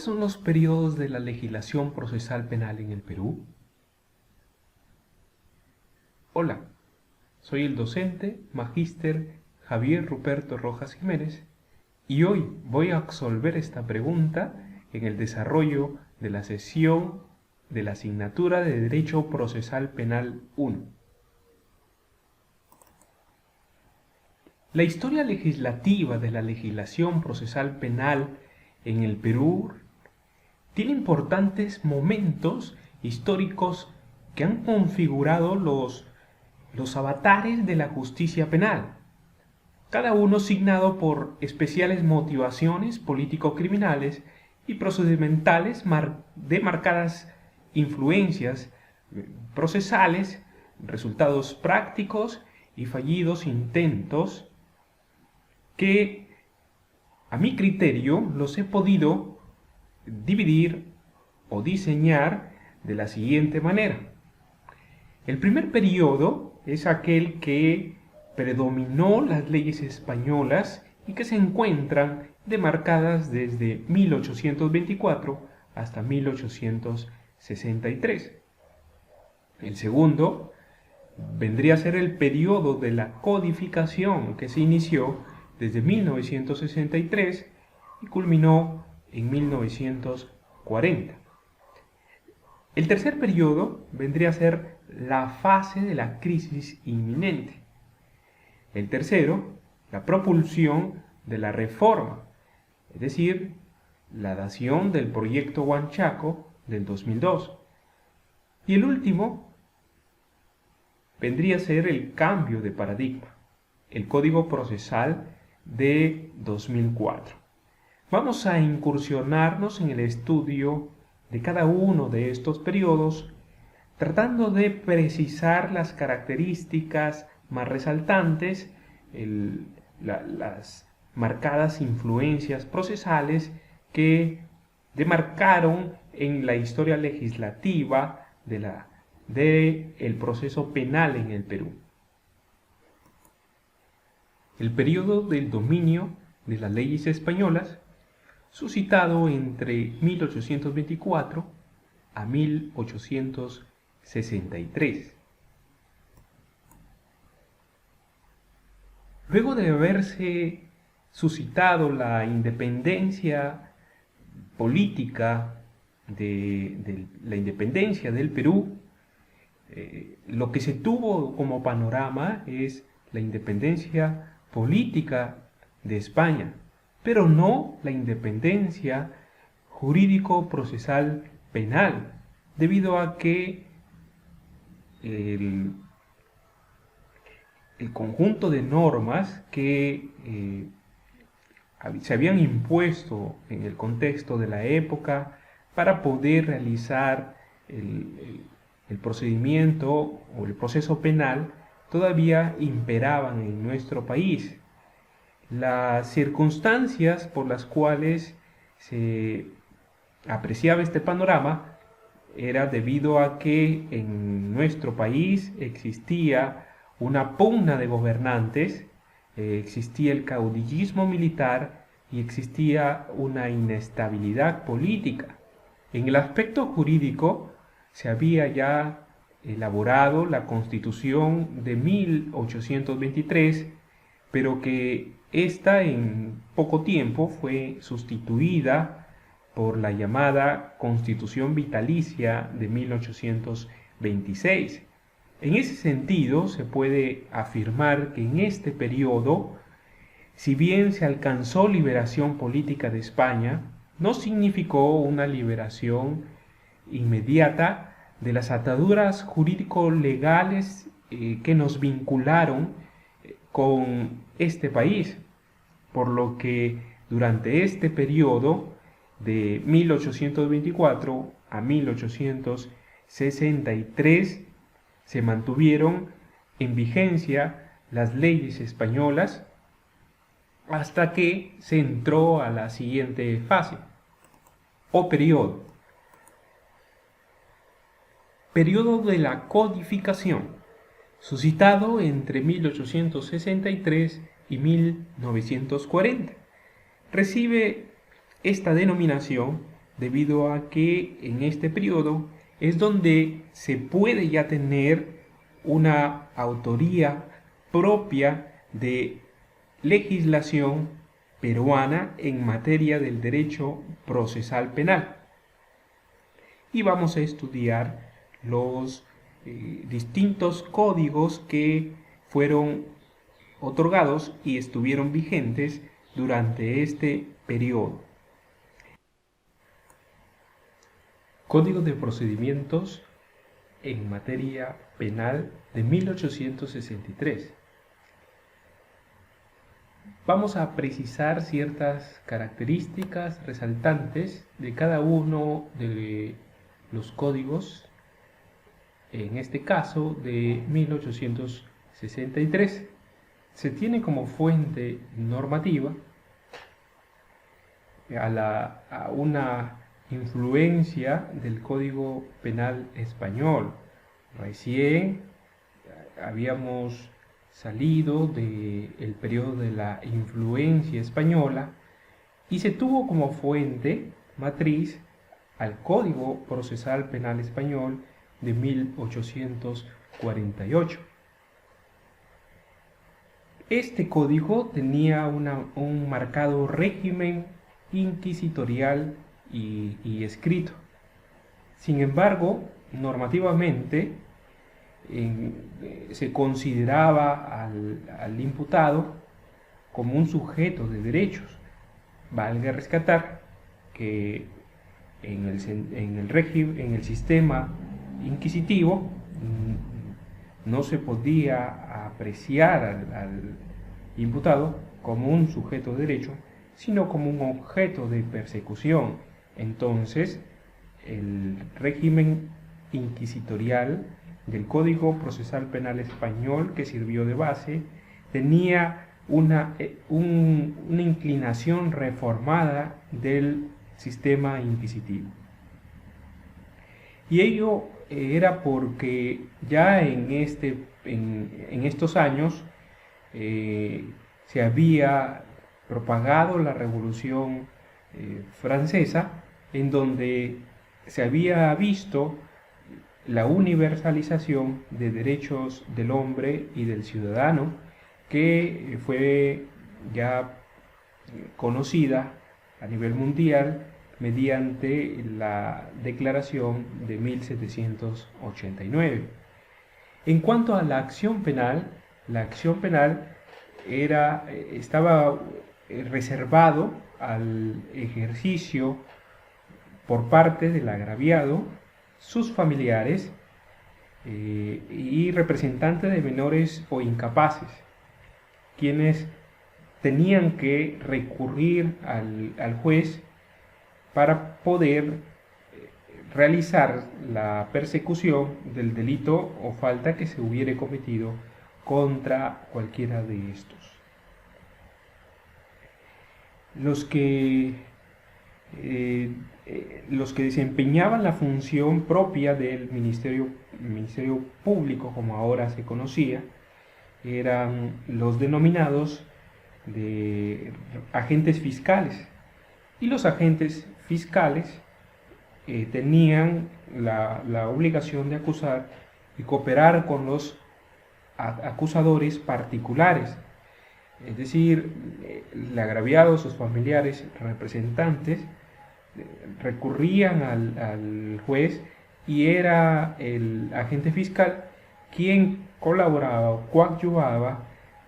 ¿Cuáles son los periodos de la legislación procesal penal en el Perú? Hola, soy el docente magíster Javier Ruperto Rojas Jiménez y hoy voy a absolver esta pregunta en el desarrollo de la sesión de la asignatura de Derecho Procesal Penal 1. La historia legislativa de la legislación procesal penal en el Perú tiene importantes momentos históricos que han configurado los avatares de la justicia penal, cada uno signado por especiales motivaciones político-criminales y procedimentales de marcadas influencias procesales, resultados prácticos y fallidos intentos que, a mi criterio, los he podido dividir o diseñar de la siguiente manera. El primer periodo es aquel que predominó las leyes españolas y que se encuentran demarcadas desde 1824 hasta 1863. El segundo vendría a ser el periodo de la codificación que se inició desde 1963 y culminó en 1940. El tercer periodo vendría a ser la fase de la crisis inminente. El tercero, la propulsión de la reforma, es decir, la dación del proyecto Huanchaco del 2002. Y el último vendría a ser el cambio de paradigma, el Código Procesal de 2004. Vamos a incursionarnos en el estudio de cada uno de estos periodos, tratando de precisar las características más resaltantes, las marcadas influencias procesales que demarcaron en la historia legislativa del proceso penal en el Perú. El periodo del dominio de las leyes españolas, suscitado entre 1824 a 1863. Luego de haberse suscitado la independencia política de la independencia del Perú, lo que se tuvo como panorama es la independencia política de España, pero no la independencia jurídico-procesal penal, debido a que el conjunto de normas que se habían impuesto en el contexto de la época para poder realizar el procedimiento o el proceso penal todavía imperaban en nuestro país. Las circunstancias por las cuales se apreciaba este panorama era debido a que en nuestro país existía una pugna de gobernantes, existía el caudillismo militar y existía una inestabilidad política. En el aspecto jurídico se había ya elaborado la Constitución de 1823, pero que esta en poco tiempo fue sustituida por la llamada Constitución Vitalicia de 1826. En ese sentido, se puede afirmar que en este periodo, si bien se alcanzó liberación política de España, no significó una liberación inmediata de las ataduras jurídico-legales que nos vincularon con este país, por lo que durante este periodo de 1824 a 1863 se mantuvieron en vigencia las leyes españolas hasta que se entró a la siguiente fase o periodo. Periodo de la codificación, suscitado entre 1863 y 1940. Recibe esta denominación debido a que en este periodo es donde se puede ya tener una autoría propia de legislación peruana en materia del derecho procesal penal. Y vamos a estudiar los distintos códigos que fueron otorgados y estuvieron vigentes durante este periodo. Código de Procedimientos en materia penal de 1863. Vamos a precisar ciertas características resaltantes de cada uno de los códigos, en este caso de 1863. Se tiene como fuente normativa a una influencia del Código Penal español. Recién habíamos salido del periodo de la influencia española y se tuvo como fuente matriz al Código Procesal Penal Español de 1848. Este código tenía un marcado régimen inquisitorial y escrito. Sin embargo, normativamente se consideraba al imputado como un sujeto de derechos. Valga rescatar que en el sistema inquisitivo no se podía apreciar al imputado como un sujeto de derecho, sino como un objeto de persecución. Entonces, el régimen inquisitorial del Código Procesal Penal Español, que sirvió de base, tenía una inclinación reformada del sistema inquisitivo. Y ello era porque ya en estos años se había propagado la Revolución Francesa, en donde se había visto la universalización de derechos del hombre y del ciudadano, que fue ya conocida a nivel mundial mediante la Declaración de 1789. En cuanto a la acción penal estaba reservado al ejercicio por parte del agraviado, sus familiares y representantes de menores o incapaces, quienes tenían que recurrir al juez para poder realizar la persecución del delito o falta que se hubiere cometido contra cualquiera de estos. Los que desempeñaban la función propia del Ministerio Público, como ahora se conocía, eran los denominados de agentes fiscales. Y los agentes fiscales tenían la obligación de acusar y cooperar con los acusadores particulares. Es decir, el agraviado, sus familiares, representantes, recurrían al juez y era el agente fiscal quien colaboraba o coadyuvaba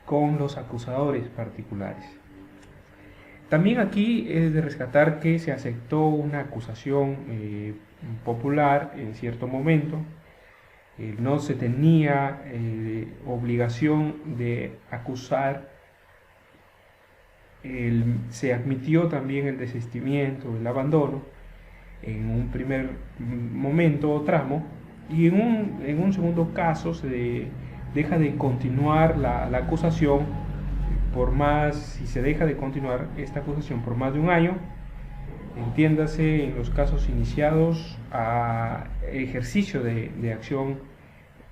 con los acusadores particulares. También aquí es de rescatar que se aceptó una acusación popular en cierto momento. No se tenía obligación de acusar. Se admitió también el desistimiento, el abandono en un primer momento o tramo, y en un segundo caso se deja de continuar la acusación si se deja de continuar esta acusación por más de un año, entiéndase en los casos iniciados a ejercicio de acción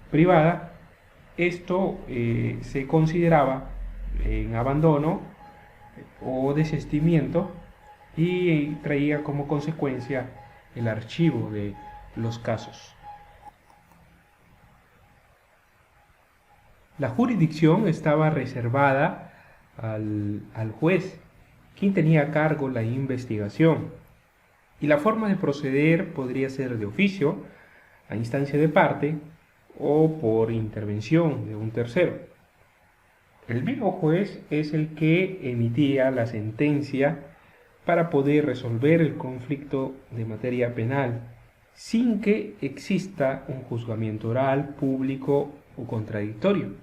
privada, esto se consideraba en abandono o desistimiento y traía como consecuencia el archivo de los casos. La jurisdicción estaba reservada al juez, quien tenía a cargo la investigación, y la forma de proceder podría ser de oficio, a instancia de parte, o por intervención de un tercero. El mismo juez es el que emitía la sentencia para poder resolver el conflicto de materia penal sin que exista un juzgamiento oral, público o contradictorio.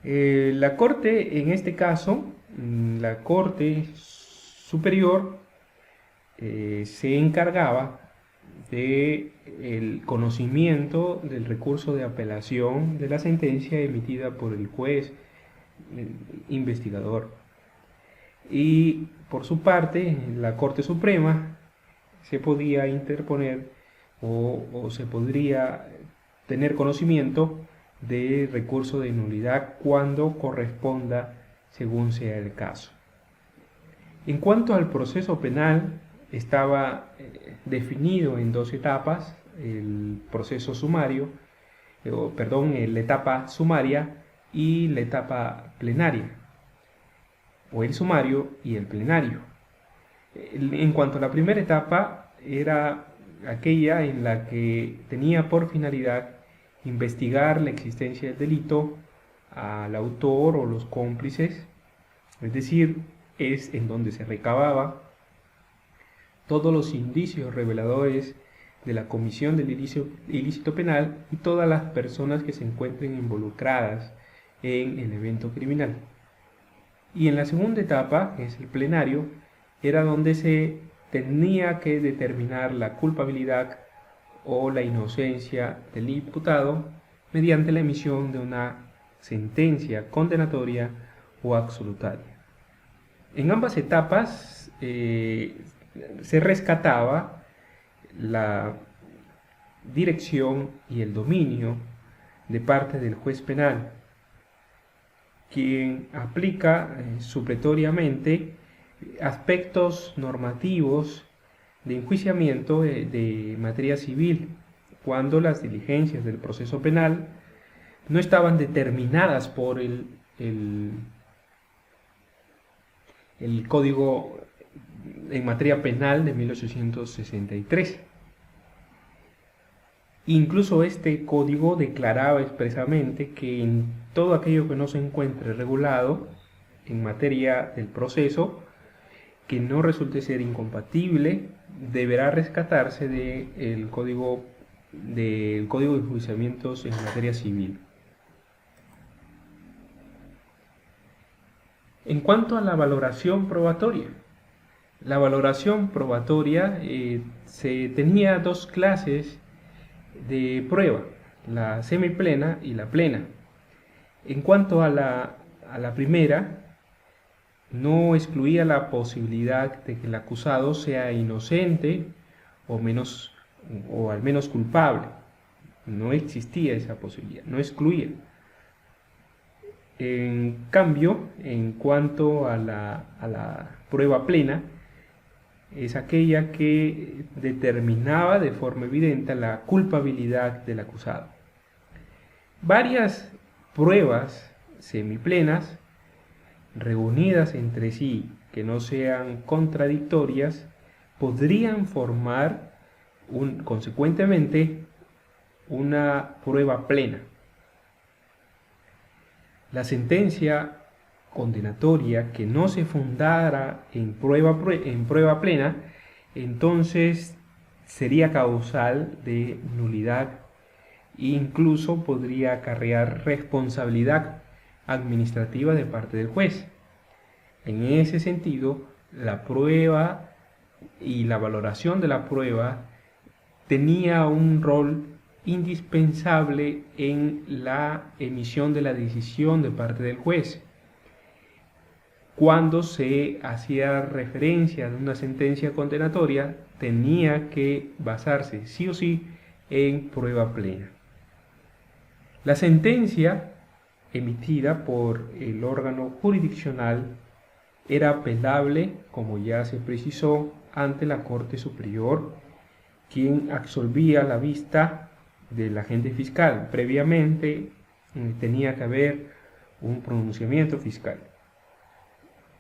La Corte, en este caso, la Corte Superior, se encargaba del conocimiento del recurso de apelación de la sentencia emitida por el juez investigador. Y por su parte, la Corte Suprema se podía interponer o se podría tener conocimiento de recurso de nulidad cuando corresponda, según sea el caso. En cuanto al proceso penal, estaba definido en dos etapas: el proceso sumario, la etapa sumaria y la etapa plenaria, o el sumario y el plenario. En cuanto a la primera etapa, era aquella en la que tenía por finalidad investigar la existencia del delito, al autor o los cómplices, es decir, es en donde se recababa todos los indicios reveladores de la comisión del ilícito penal y todas las personas que se encuentren involucradas en el evento criminal. Y en la segunda etapa, que es el plenario, era donde se tenía que determinar la culpabilidad o la inocencia del imputado mediante la emisión de una sentencia condenatoria o absolutoria. En ambas etapas se rescataba la dirección y el dominio de parte del juez penal, quien aplica supletoriamente aspectos normativos de enjuiciamiento de materia civil, cuando las diligencias del proceso penal no estaban determinadas por el Código en materia penal de 1863. Incluso este código declaraba expresamente que en todo aquello que no se encuentre regulado en materia del proceso, que no resulte ser incompatible, deberá rescatarse del Código de Enjuiciamientos en materia civil. En cuanto a la valoración probatoria, se tenía dos clases de prueba, la semiplena y la plena. En cuanto a la primera, no excluía la posibilidad de que el acusado sea inocente o al menos culpable. No existía esa posibilidad, no excluía. En cambio, en cuanto a la prueba plena, es aquella que determinaba de forma evidente la culpabilidad del acusado. Varias pruebas semiplenas reunidas entre sí, que no sean contradictorias, podrían formar consecuentemente una prueba plena. La sentencia condenatoria que no se fundara en prueba plena, entonces sería causal de nulidad e incluso podría acarrear responsabilidad administrativa de parte del juez. En ese sentido, la prueba y la valoración de la prueba tenía un rol indispensable en la emisión de la decisión de parte del juez. Cuando se hacía referencia a una sentencia condenatoria, tenía que basarse sí o sí en prueba plena. La sentencia emitida por el órgano jurisdiccional era apelable, como ya se precisó, ante la Corte Superior, quien absolvía la vista del agente fiscal. Previamente tenía que haber un pronunciamiento fiscal.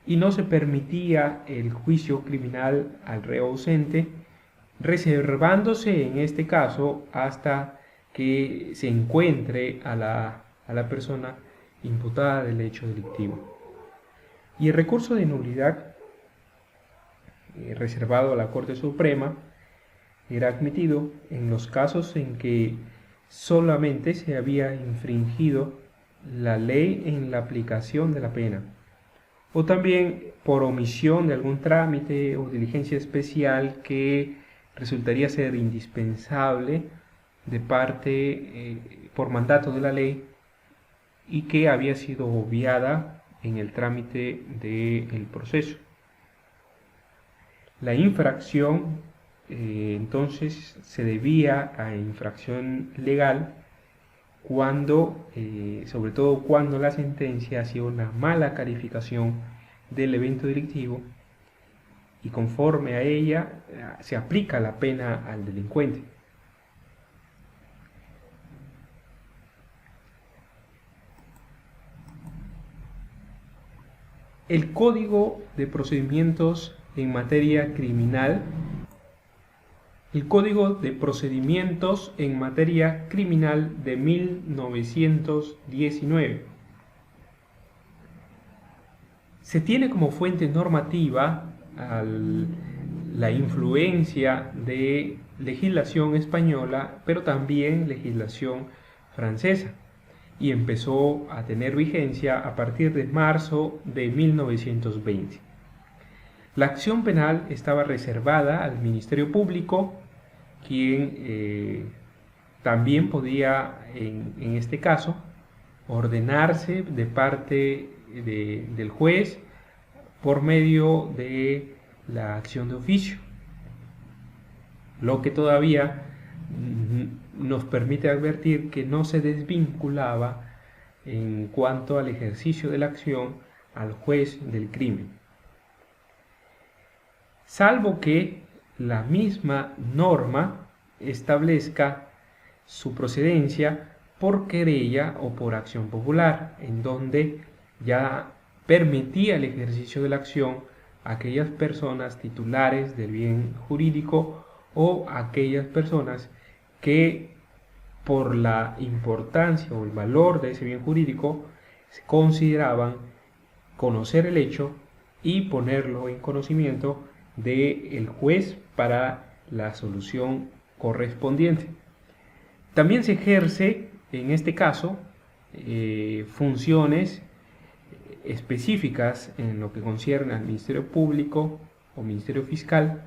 Y no se permitía el juicio criminal al reo ausente, reservándose en este caso hasta que se encuentre a la persona imputada del hecho delictivo. Y el recurso de nulidad reservado a la Corte Suprema era admitido en los casos en que solamente se había infringido la ley en la aplicación de la pena, o también por omisión de algún trámite o diligencia especial que resultaría ser indispensable de parte por mandato de la ley y que había sido obviada en el trámite del proceso. La infracción entonces se debía a infracción legal cuando, sobre todo cuando la sentencia ha sido una mala calificación del evento delictivo y conforme a ella se aplica la pena al delincuente. El Código de Procedimientos en materia criminal. El Código de Procedimientos en materia criminal de 1919 se tiene como fuente normativa la influencia de legislación española, pero también legislación francesa, y empezó a tener vigencia a partir de marzo de 1920. La acción penal estaba reservada al Ministerio Público, quien también podía, en este caso, ordenarse de parte del juez por medio de la acción de oficio, lo que todavía nos permite advertir que no se desvinculaba en cuanto al ejercicio de la acción al juez del crimen, salvo que la misma norma establezca su procedencia por querella o por acción popular, en donde ya permitía el ejercicio de la acción a aquellas personas titulares del bien jurídico o a aquellas personas que por la importancia o el valor de ese bien jurídico consideraban conocer el hecho y ponerlo en conocimiento del juez para la solución correspondiente. También se ejerce, en este caso, funciones específicas en lo que concierne al Ministerio Público o Ministerio Fiscal,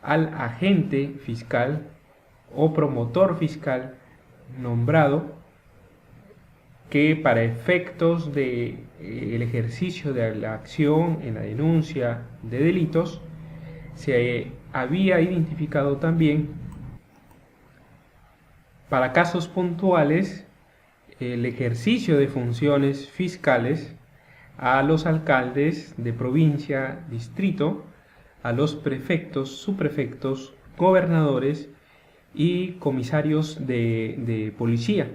al agente fiscal o promotor fiscal nombrado, que para efectos de el ejercicio de la acción en la denuncia de delitos se había identificado también para casos puntuales el ejercicio de funciones fiscales a los alcaldes de provincia, distrito, a los prefectos, subprefectos, gobernadores y comisarios de policía.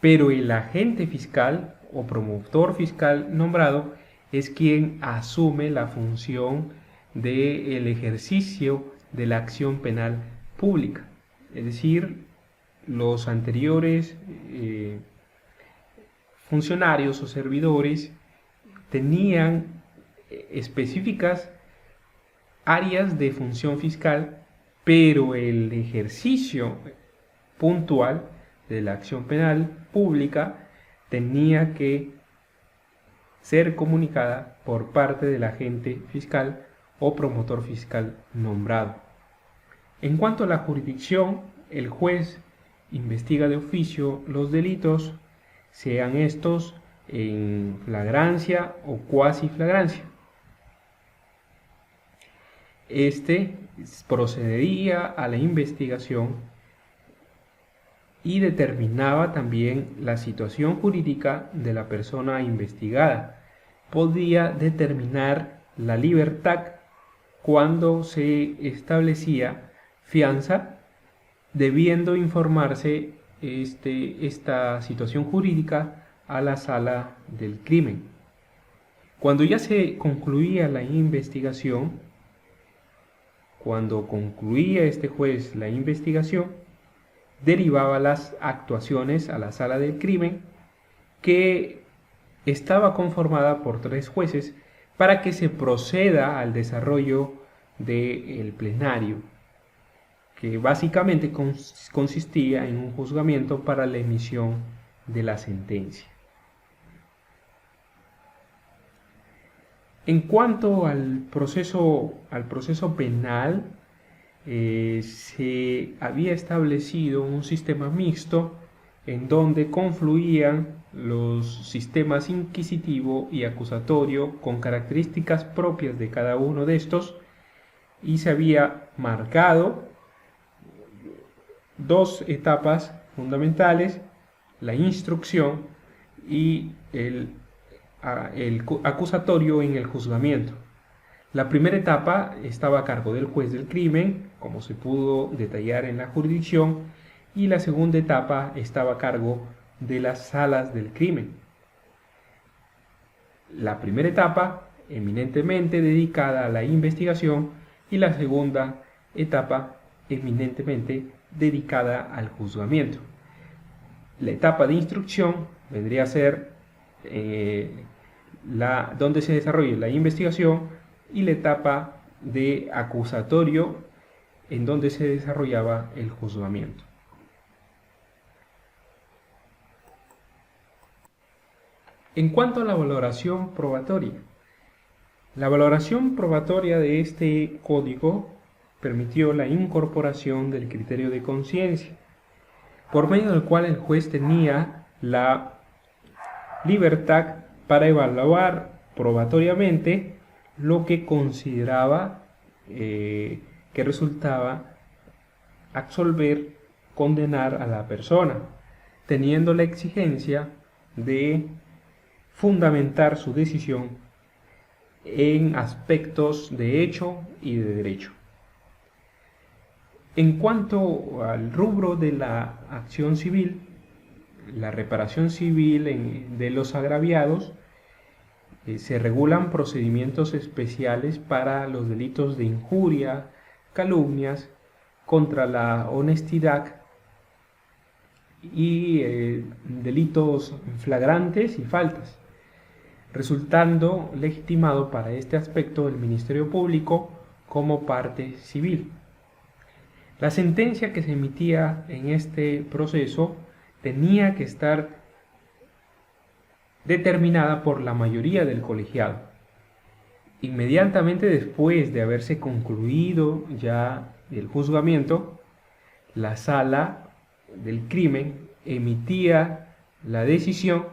Pero el agente fiscal o promotor fiscal nombrado es quien asume la función del ejercicio de la acción penal pública. Es decir, los anteriores funcionarios o servidores tenían específicas áreas de función fiscal, pero el ejercicio puntual de la acción penal pública tenía que ser comunicada por parte del agente fiscal o promotor fiscal nombrado. En cuanto a la jurisdicción, el juez investiga de oficio los delitos, sean estos en flagrancia o cuasi flagrancia. Este procedería a la investigación y determinaba también la situación jurídica de la persona investigada, podía determinar la libertad cuando se establecía fianza, debiendo informarse esta situación jurídica a la sala del crimen. Cuando ya se concluía la investigación, cuando concluía este juez la investigación, derivaba las actuaciones a la sala del crimen, que estaba conformada por 3 jueces, para que se proceda al desarrollo del plenario, que básicamente consistía en un juzgamiento para la emisión de la sentencia. En cuanto al proceso penal, se había establecido un sistema mixto en donde confluían los sistemas inquisitivo y acusatorio con características propias de cada uno de estos, y se había marcado 2 etapas fundamentales: la instrucción y el acusatorio en el juzgamiento. La primera etapa estaba a cargo del juez del crimen, como se pudo detallar en la jurisdicción, y la segunda etapa estaba a cargo de las salas del crimen. La primera etapa eminentemente dedicada a la investigación y la segunda etapa eminentemente dedicada al juzgamiento. La etapa de instrucción vendría a ser donde se desarrolla la investigación, y la etapa de acusatorio en donde se desarrollaba el juzgamiento. En cuanto a la valoración probatoria, la valoración probatoria de este código permitió la incorporación del criterio de conciencia, por medio del cual el juez tenía la libertad para evaluar probatoriamente lo que consideraba que resultaba absolver, condenar a la persona, teniendo la exigencia de fundamentar su decisión en aspectos de hecho y de derecho. En cuanto al rubro de la acción civil, la reparación civil de los agraviados, se regulan procedimientos especiales para los delitos de injuria, calumnias, contra la honestidad y delitos flagrantes y faltas, resultando legitimado para este aspecto el Ministerio Público como parte civil. La sentencia que se emitía en este proceso tenía que estar determinada por la mayoría del colegiado. Inmediatamente después de haberse concluido ya el juzgamiento, la sala del crimen emitía la decisión,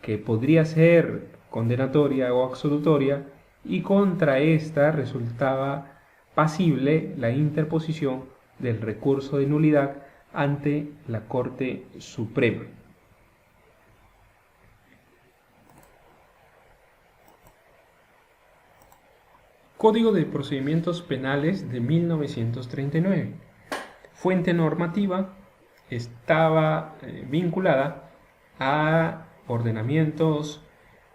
que podría ser condenatoria o absolutoria, y contra esta resultaba pasible la interposición del recurso de nulidad ante la Corte Suprema. Código de Procedimientos Penales de 1939. Fuente normativa: estaba vinculada a ordenamientos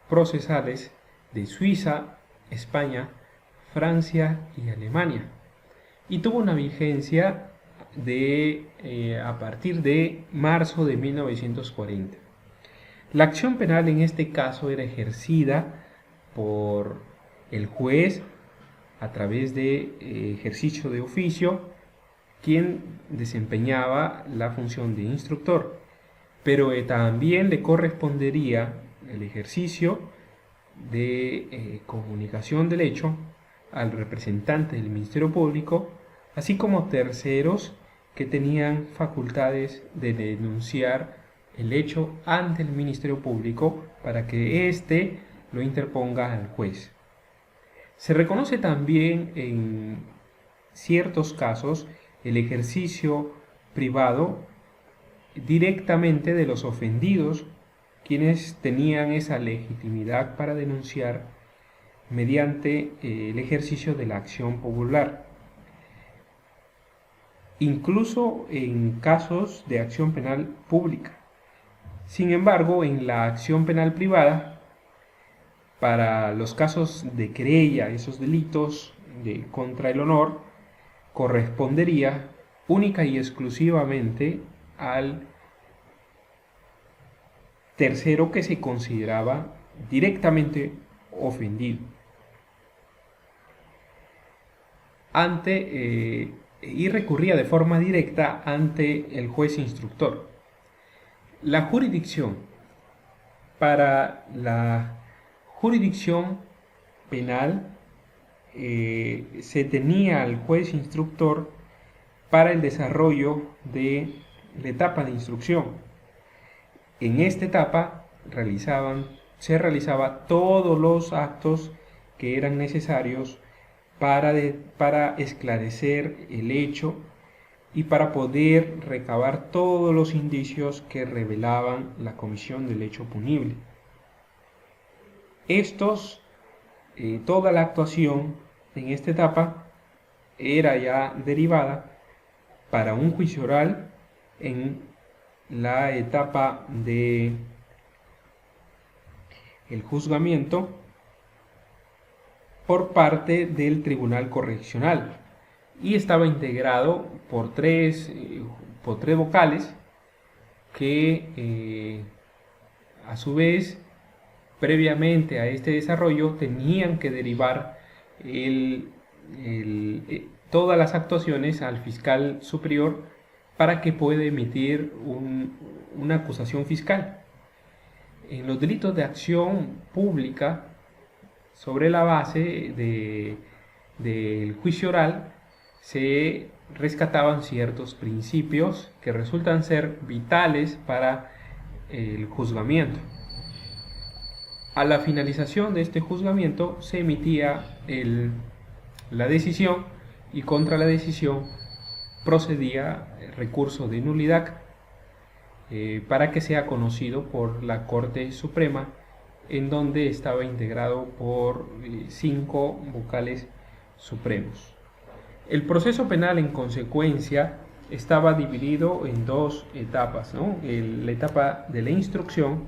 procesales de Suiza, España, Francia y Alemania, y tuvo una vigencia a partir de marzo de 1940. La acción penal en este caso era ejercida por el juez a través de ejercicio de oficio, quien desempeñaba la función de instructor, pero también le correspondería el ejercicio de comunicación del hecho al representante del Ministerio Público, así como terceros que tenían facultades de denunciar el hecho ante el Ministerio Público para que éste lo interponga al juez. Se reconoce también en ciertos casos el ejercicio privado directamente de los ofendidos quienes tenían esa legitimidad para denunciar mediante el ejercicio de la acción popular. Incluso en casos de acción penal pública. Sin embargo, en la acción penal privada, para los casos de querella, esos delitos contra el honor, correspondería única y exclusivamente al tercero que se consideraba directamente ofendido y recurría de forma directa ante el juez instructor. La jurisdicción. Para la jurisdicción penal se tenía al juez instructor para el desarrollo de la etapa de instrucción. En esta etapa se realizaba todos los actos que eran necesarios para esclarecer el hecho y para poder recabar todos los indicios que revelaban la comisión del hecho punible. Toda la actuación en esta etapa era ya derivada para un juicio oral en la etapa de el juzgamiento por parte del Tribunal Correccional y estaba integrado por tres vocales que a su vez previamente a este desarrollo tenían que derivar todas las actuaciones al fiscal superior para que pueda emitir una acusación fiscal. En los delitos de acción pública, sobre la base del juicio oral, se rescataban ciertos principios que resultan ser vitales para el juzgamiento. A la finalización de este juzgamiento se emitía la decisión y contra la decisión procedía el recurso de nulidad para que sea conocido por la Corte Suprema, en donde estaba integrado por 5 vocales supremos. El proceso penal, en consecuencia, estaba dividido en dos etapas, ¿no? La etapa de la instrucción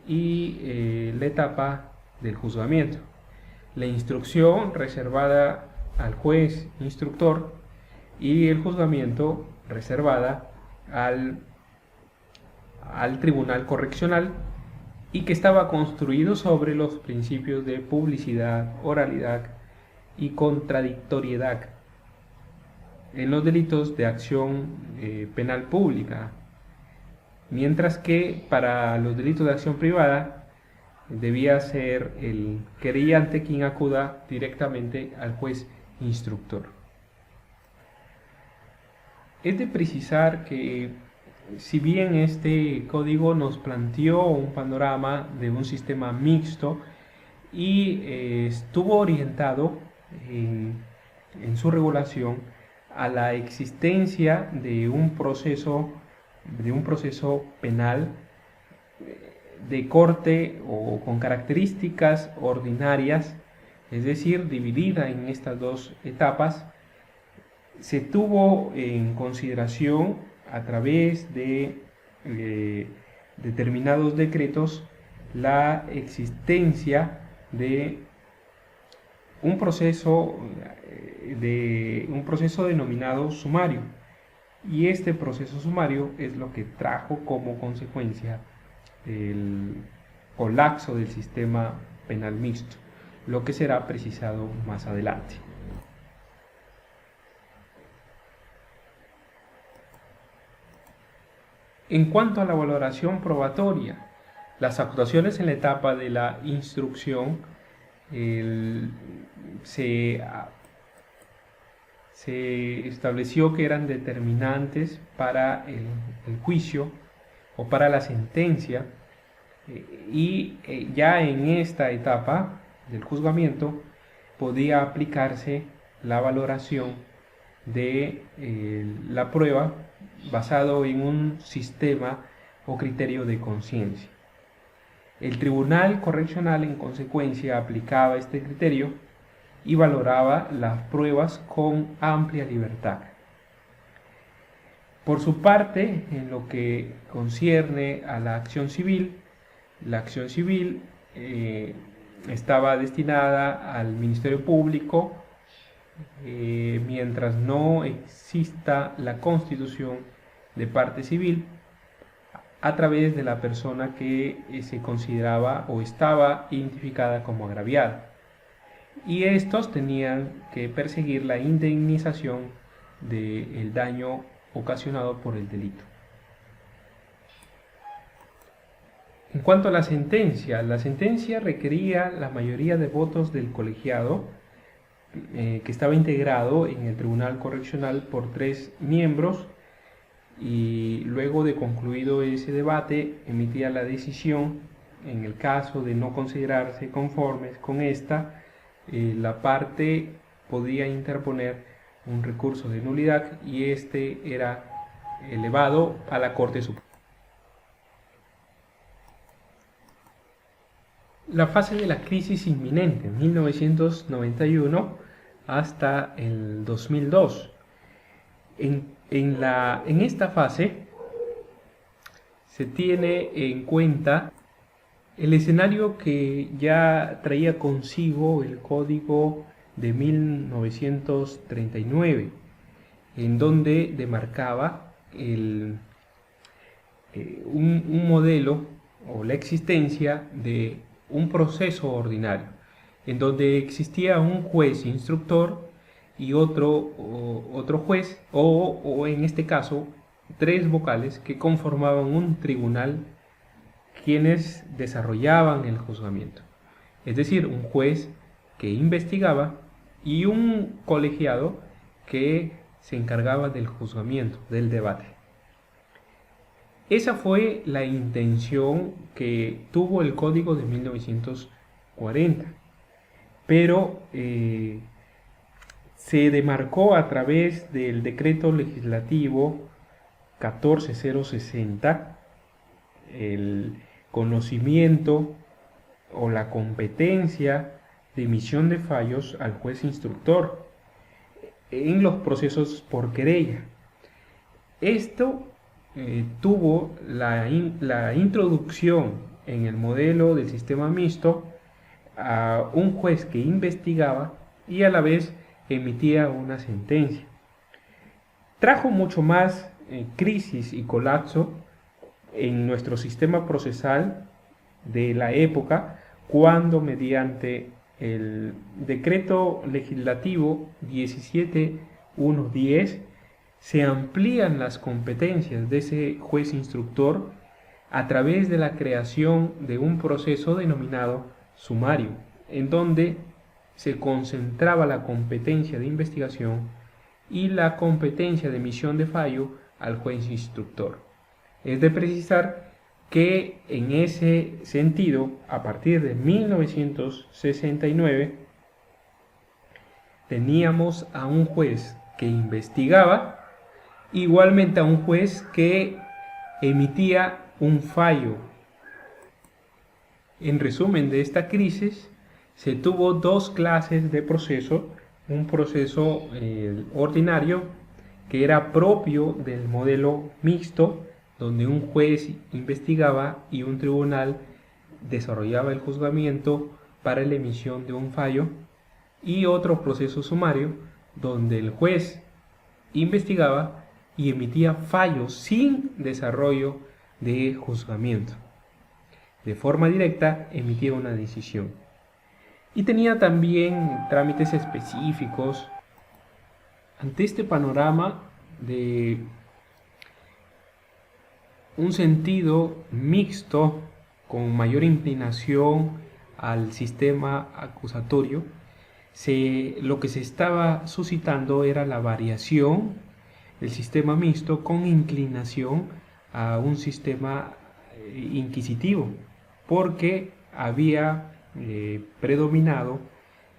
y la etapa del juzgamiento. La instrucción reservada al juez instructor y el juzgamiento reservada al Tribunal Correccional, y que estaba construido sobre los principios de publicidad, oralidad y contradictoriedad en los delitos de acción penal pública, mientras que para los delitos de acción privada debía ser el querellante quien acuda directamente al juez instructor. Es de precisar que si bien este código nos planteó un panorama de un sistema mixto y estuvo orientado en su regulación a la existencia de un proceso penal de corte o con características ordinarias, es decir, dividida en estas dos etapas, se tuvo en consideración a través de determinados decretos la existencia de un proceso denominado sumario, y este proceso sumario es lo que trajo como consecuencia el colapso del sistema penal mixto, lo que será precisado más adelante. En cuanto a la valoración probatoria, las actuaciones en la etapa de la instrucción se estableció que eran determinantes para el juicio o para la sentencia, y ya en esta etapa del juzgamiento podía aplicarse la valoración de la prueba basado en un sistema o criterio de conciencia. El Tribunal Correccional en consecuencia aplicaba este criterio y valoraba las pruebas con amplia libertad. Por su parte, en lo que concierne a la acción civil estaba destinada al Ministerio Público mientras no exista la constitución de parte civil a través de la persona que se consideraba o estaba identificada como agraviada. Y estos tenían que perseguir la indemnización del daño ocasionado por el delito. En cuanto a la sentencia requería la mayoría de votos del colegiado, que estaba integrado en el Tribunal Correccional por 3 miembros, y luego de concluido ese debate emitía la decisión. En el caso de no considerarse conformes con esta, la parte podía interponer un recurso de nulidad y este era elevado a la Corte Suprema. La fase de la crisis inminente, 1991 hasta el 2002. En esta fase se tiene en cuenta el escenario que ya traía consigo el Código de 1939, en donde demarcaba un modelo o la existencia de un proceso ordinario, en donde existía un juez instructor y otro juez, o en este caso 3 vocales que conformaban un tribunal, quienes desarrollaban el juzgamiento. Es decir, un juez que investigaba y un colegiado que se encargaba del juzgamiento, del debate. Esa fue la intención que tuvo el Código de 1940, pero se demarcó a través del Decreto Legislativo 14060 el conocimiento o la competencia de emisión de fallos al juez instructor en los procesos por querella. Esto tuvo la introducción en el modelo del sistema mixto a un juez que investigaba y a la vez emitía una sentencia. Trajo mucho más crisis y colapso en nuestro sistema procesal de la época, cuando mediante el decreto legislativo 17110 se amplían las competencias de ese juez instructor a través de la creación de un proceso denominado sumario, en donde se concentraba la competencia de investigación y la competencia de emisión de fallo al juez instructor. Es de precisar que en ese sentido, a partir de 1969, teníamos a un juez que investigaba, igualmente a un juez que emitía un fallo. En resumen de esta crisis, se tuvo 2 clases de proceso: un proceso ordinario, que era propio del modelo mixto, donde un juez investigaba y un tribunal desarrollaba el juzgamiento para la emisión de un fallo, y otro proceso sumario, donde el juez investigaba y emitía fallos sin desarrollo de juzgamiento. De forma directa emitía una decisión. Y tenía también trámites específicos. Ante este panorama de un sentido mixto con mayor inclinación al sistema acusatorio, lo que se estaba suscitando era la variación del sistema mixto con inclinación a un sistema inquisitivo, porque había predominado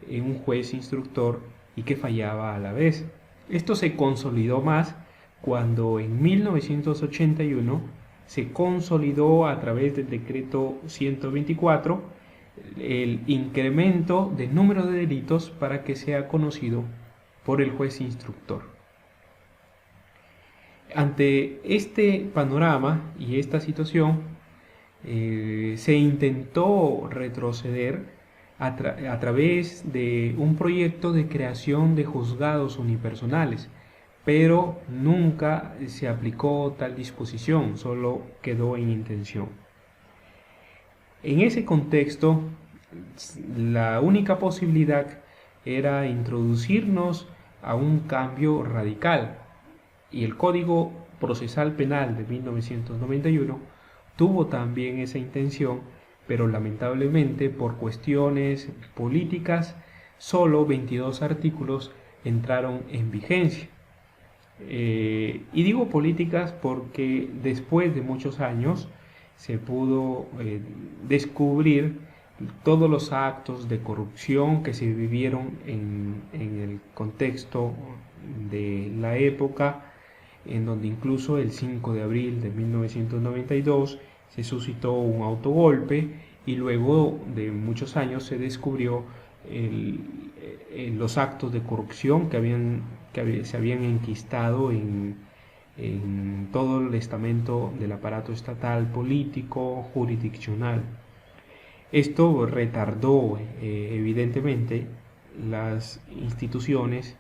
en un juez instructor y que fallaba a la vez. Esto se consolidó más cuando en 1981 se consolidó a través del decreto 124 el incremento del número de delitos para que sea conocido por el juez instructor. Ante este panorama y esta situación, se intentó retroceder a través de un proyecto de creación de juzgados unipersonales, pero nunca se aplicó tal disposición, solo quedó en intención. En ese contexto, la única posibilidad era introducirnos a un cambio radical, y el Código Procesal Penal de 1991 tuvo también esa intención, pero lamentablemente por cuestiones políticas solo 22 artículos entraron en vigencia. Y digo políticas porque después de muchos años se pudo descubrir todos los actos de corrupción que se vivieron en el contexto de la época, en donde incluso el 5 de abril de 1992 se suscitó un autogolpe y luego de muchos años se descubrió los actos de corrupción que se habían enquistado en todo el estamento del aparato estatal, político, jurisdiccional. Esto retardó evidentemente las instituciones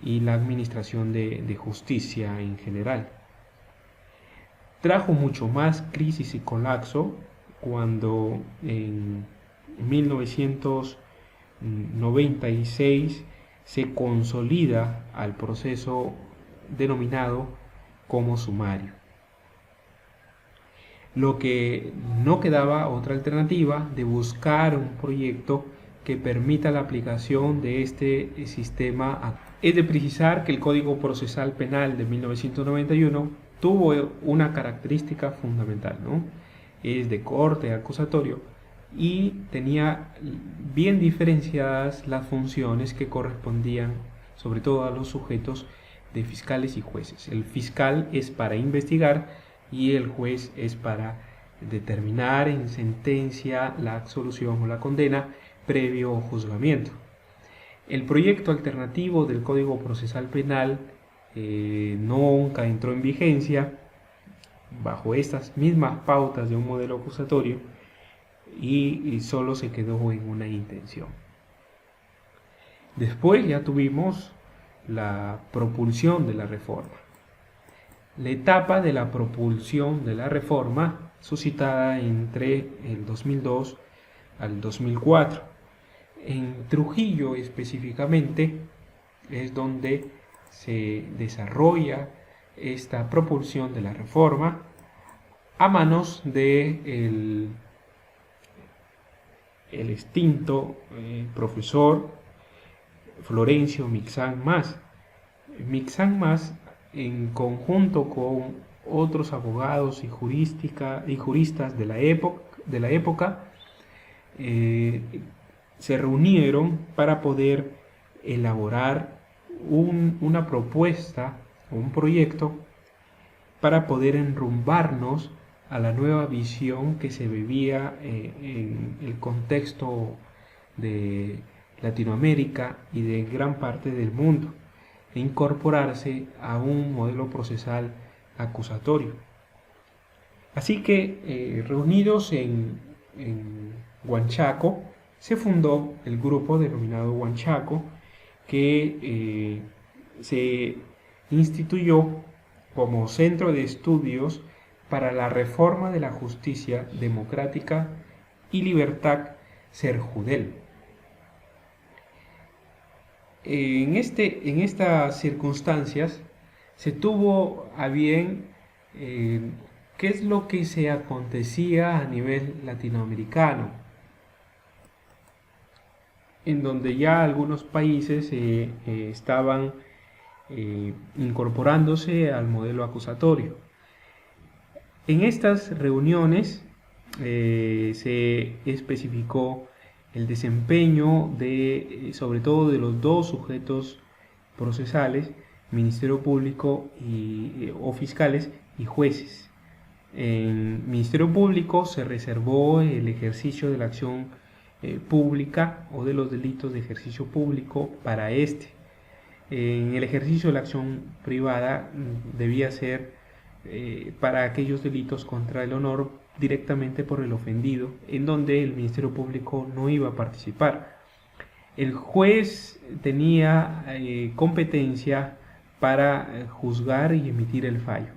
y la administración de justicia en general. Trajo mucho más crisis y colapso cuando en 1996 se consolida al proceso denominado como sumario. Lo que no quedaba otra alternativa de buscar un proyecto que permita la aplicación de este sistema. Es de precisar que el Código Procesal Penal de 1991 tuvo una característica fundamental, ¿no? Es de corte acusatorio y tenía bien diferenciadas las funciones que correspondían sobre todo a los sujetos de fiscales y jueces. El fiscal es para investigar y el juez es para determinar en sentencia la absolución o la condena previo juzgamiento. El proyecto alternativo del Código Procesal Penal nunca entró en vigencia bajo estas mismas pautas de un modelo acusatorio y solo se quedó en una intención. Después ya tuvimos la propulsión de la reforma. La etapa de la propulsión de la reforma suscitada entre el 2002 al 2004. En Trujillo específicamente es donde se desarrolla esta propulsión de la reforma a manos de el extinto profesor Florencio Mixán Mas. Mixán Mas, en conjunto con otros abogados y juristas de la época, se reunieron para poder elaborar una propuesta, un proyecto, para poder enrumbarnos a la nueva visión que se vivía en el contexto de Latinoamérica y de gran parte del mundo, e incorporarse a un modelo procesal acusatorio. Así que, reunidos en Huanchaco, se fundó el grupo denominado Huanchaco, que se instituyó como centro de estudios para la reforma de la justicia democrática y libertad, Serjudel. En estas circunstancias se tuvo a bien qué es lo que se acontecía a nivel latinoamericano, en donde ya algunos países estaban incorporándose al modelo acusatorio. En estas reuniones se especificó el desempeño sobre todo de los dos sujetos procesales, Ministerio Público o fiscales y jueces. En el Ministerio Público se reservó el ejercicio de la acción pública o de los delitos de ejercicio público para este. En el ejercicio de la acción privada debía ser para aquellos delitos contra el honor directamente por el ofendido, en donde el Ministerio Público no iba a participar. El juez tenía competencia para juzgar y emitir el fallo.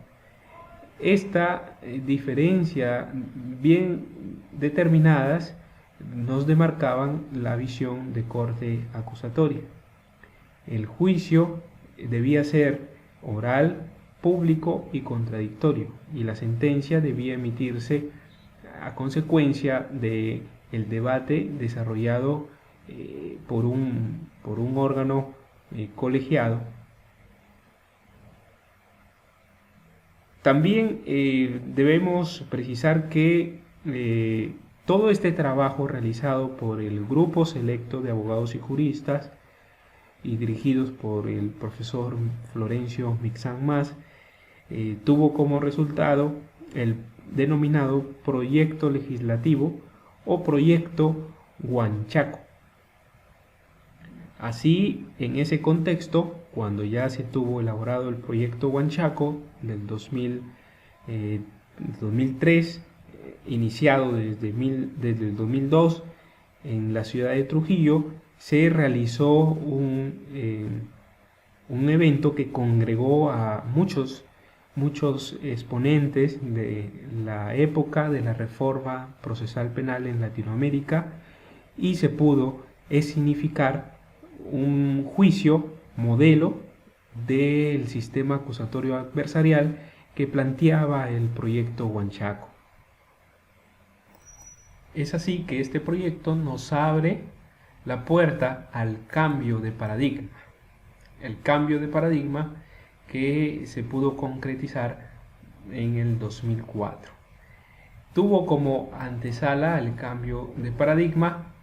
Esta diferencia bien determinadas nos demarcaban la visión de corte acusatoria. El juicio debía ser oral, público y contradictorio, y la sentencia debía emitirse a consecuencia de el debate desarrollado por un órgano colegiado. También debemos precisar que todo este trabajo realizado por el grupo selecto de abogados y juristas y dirigidos por el profesor Florencio Mixán Mas tuvo como resultado el denominado proyecto legislativo o proyecto Huanchaco. Así, en ese contexto, cuando ya se tuvo elaborado el proyecto Huanchaco del 2003, iniciado desde el 2002 en la ciudad de Trujillo, se realizó un evento que congregó a muchos exponentes de la época de la reforma procesal penal en Latinoamérica, y se pudo escenificar un juicio modelo del sistema acusatorio adversarial que planteaba el proyecto Huanchaco. Es así que este proyecto nos abre la puerta al cambio de paradigma. El cambio de paradigma que se pudo concretizar en el 2004. Tuvo como antesala el cambio de paradigma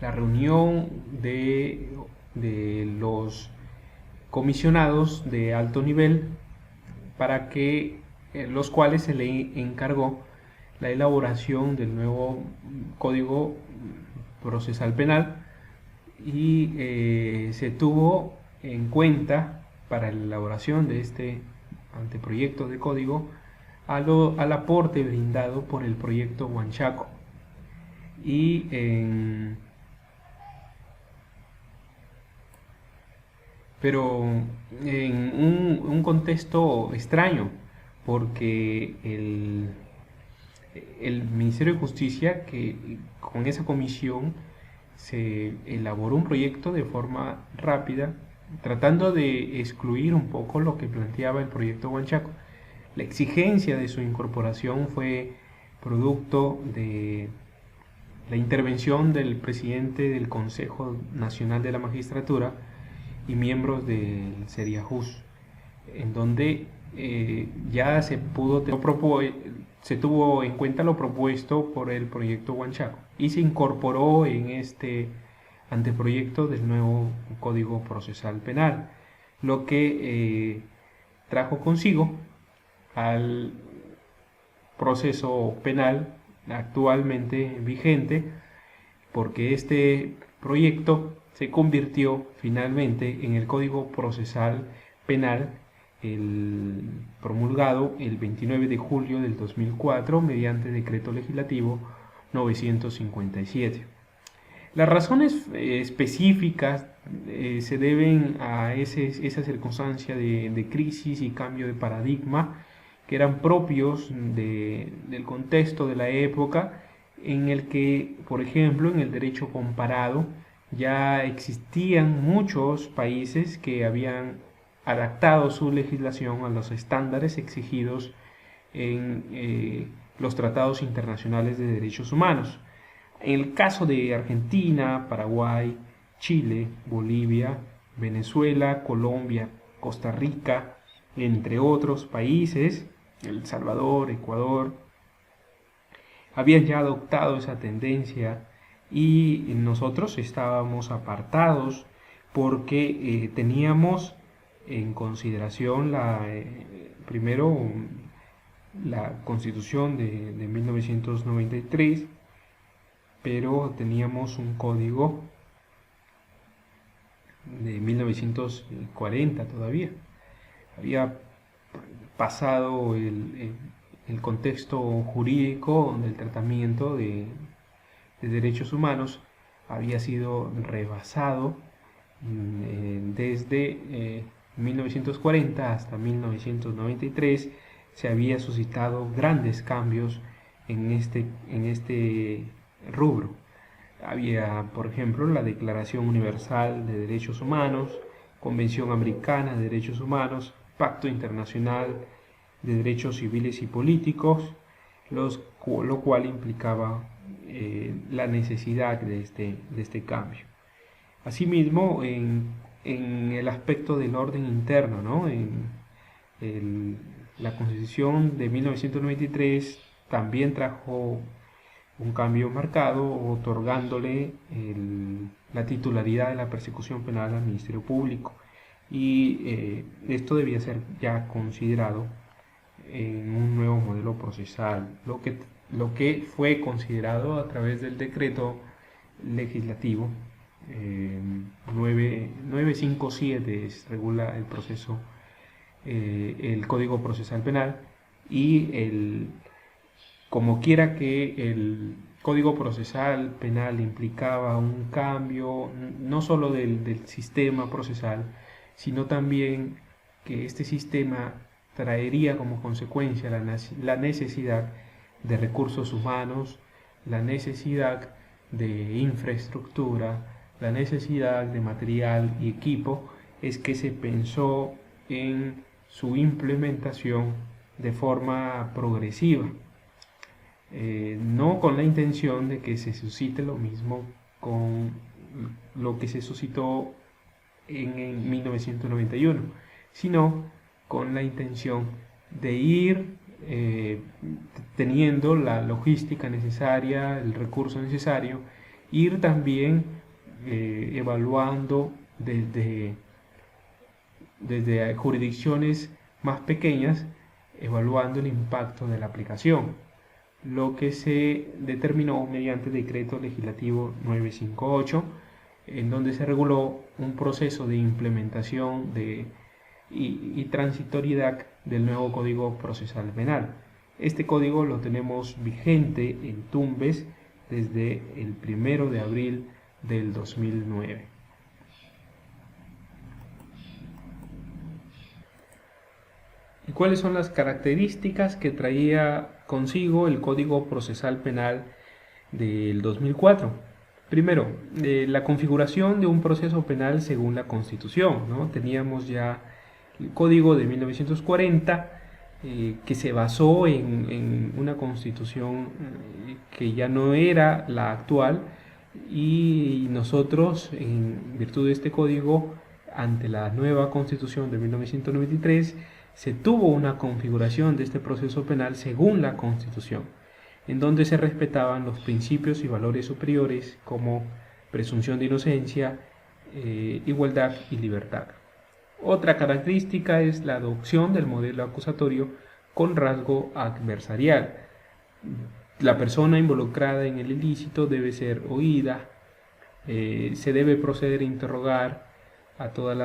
la reunión de los comisionados de alto nivel, para que los cuales se le encargó la elaboración del nuevo Código Procesal Penal, y se tuvo en cuenta para la elaboración de este anteproyecto de código al aporte brindado por el proyecto Huanchaco. Pero en un contexto extraño, porque el Ministerio de Justicia, que con esa comisión se elaboró un proyecto de forma rápida, tratando de excluir un poco lo que planteaba el proyecto Huanchaco. La exigencia de su incorporación fue producto de la intervención del presidente del Consejo Nacional de la Magistratura y miembros del CERIAJUS, en donde ya se tuvo en cuenta lo propuesto por el proyecto Huanchaco y se incorporó en este anteproyecto del nuevo Código Procesal Penal, lo que trajo consigo al proceso penal actualmente vigente, porque este proyecto se convirtió finalmente en el Código Procesal Penal, promulgado el 29 de julio del 2004 mediante Decreto Legislativo 957. Las razones específicas se deben a esa circunstancia de crisis y cambio de paradigma que eran propios del contexto de la época, en el que, por ejemplo, en el derecho comparado ya existían muchos países que habían adaptado su legislación a los estándares exigidos en los tratados internacionales de derechos humanos. En el caso de Argentina, Paraguay, Chile, Bolivia, Venezuela, Colombia, Costa Rica, entre otros países, El Salvador, Ecuador, habían ya adoptado esa tendencia, y nosotros estábamos apartados porque teníamos en consideración Primero, la Constitución de 1993, pero teníamos un código de 1940 todavía. Había pasado el contexto jurídico del tratamiento de derechos humanos, había sido rebasado desde 1940 hasta 1993. Se había suscitado grandes cambios en este rubro. Había, por ejemplo, la Declaración Universal de Derechos Humanos, Convención Americana de Derechos Humanos, Pacto Internacional de Derechos Civiles y Políticos, lo cual implicaba la necesidad de este cambio. Asimismo, en el aspecto del orden interno, ¿no? La Constitución de 1993 también trajo un cambio marcado, otorgándole la titularidad de la persecución penal al Ministerio Público. Y esto debía ser ya considerado en un nuevo modelo procesal, lo que fue considerado a través del decreto legislativo 957, regula el proceso, el Código Procesal Penal, y como quiera que el Código Procesal Penal implicaba un cambio no solo del sistema procesal, sino también que este sistema traería como consecuencia la necesidad de recursos humanos, la necesidad de infraestructura, la necesidad de material y equipo. Es que se pensó en su implementación de forma progresiva, no con la intención de que se suscite lo mismo con lo que se suscitó en 1991, sino con la intención de ir teniendo la logística necesaria, el recurso necesario, ir también evaluando desde jurisdicciones más pequeñas, evaluando el impacto de la aplicación, lo que se determinó mediante el decreto legislativo 958, en donde se reguló un proceso de implementación y transitoriedad del nuevo Código Procesal Penal. Este código lo tenemos vigente en Tumbes desde el 1 de abril del 2009. ¿Y cuáles son las características que traía consigo el Código Procesal Penal del 2004? Primero, la configuración de un proceso penal según la Constitución, ¿no? Teníamos ya el Código de 1940, que se basó en una Constitución que ya no era la actual, y nosotros, en virtud de este código, ante la nueva Constitución de 1993, se tuvo una configuración de este proceso penal según la Constitución, en donde se respetaban los principios y valores superiores como presunción de inocencia, igualdad y libertad. Otra característica es la adopción del modelo acusatorio con rasgo adversarial. La persona involucrada en el ilícito debe ser oída, se debe proceder a interrogar a todos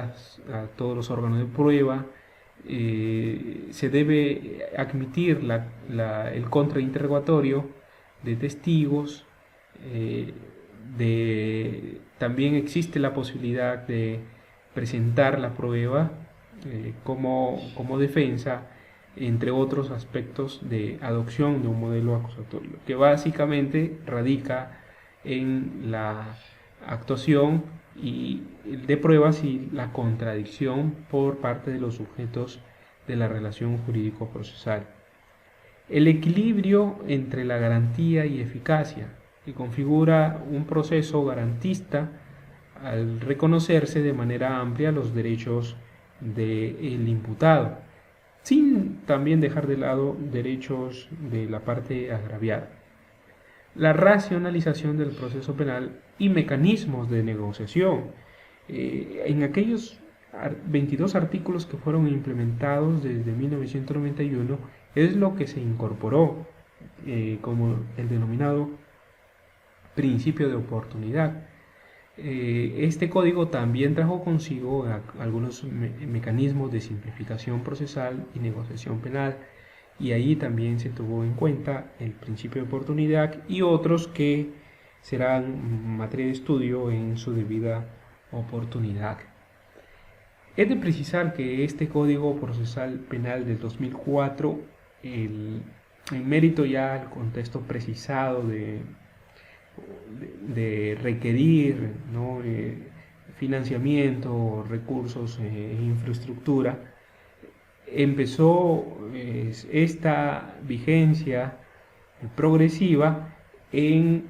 los órganos de prueba, se debe admitir el contrainterrogatorio de testigos, también existe la posibilidad de presentar la prueba como defensa, entre otros aspectos de adopción de un modelo acusatorio, que básicamente radica en la actuación de pruebas y la contradicción por parte de los sujetos de la relación jurídico-procesal. El equilibrio entre la garantía y eficacia, que configura un proceso garantista al reconocerse de manera amplia los derechos del imputado, sin también dejar de lado derechos de la parte agraviada. La racionalización del proceso penal y mecanismos de negociación. En aquellos 22 artículos que fueron implementados desde 1991 es lo que se incorporó como el denominado principio de oportunidad. Este código también trajo consigo algunos mecanismos de simplificación procesal y negociación penal, y ahí también se tuvo en cuenta el principio de oportunidad y otros que serán materia de estudio en su debida oportunidad. Es de precisar que este Código Procesal Penal del 2004, en mérito ya al contexto precisado de requerir, ¿no?, financiamiento, recursos e infraestructura, empezó esta vigencia progresiva en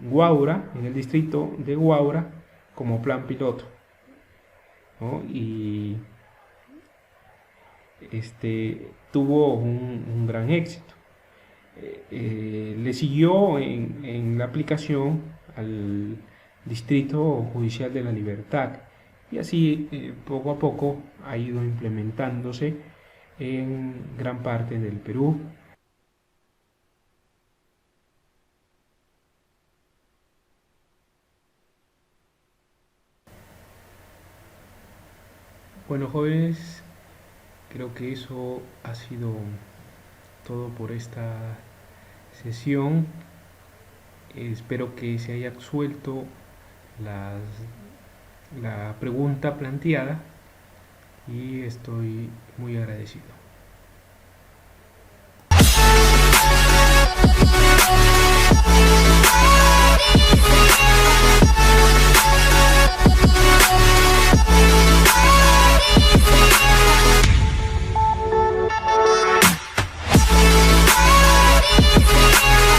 Guaura, en el distrito de Guaura, como plan piloto, ¿no? Y tuvo un gran éxito. Le siguió en la aplicación al Distrito Judicial de la Libertad, y así poco a poco ha ido implementándose en gran parte del Perú. Bueno, jóvenes, creo que eso ha sido todo por esta sesión. Espero que se haya absuelto la pregunta planteada y estoy muy agradecido.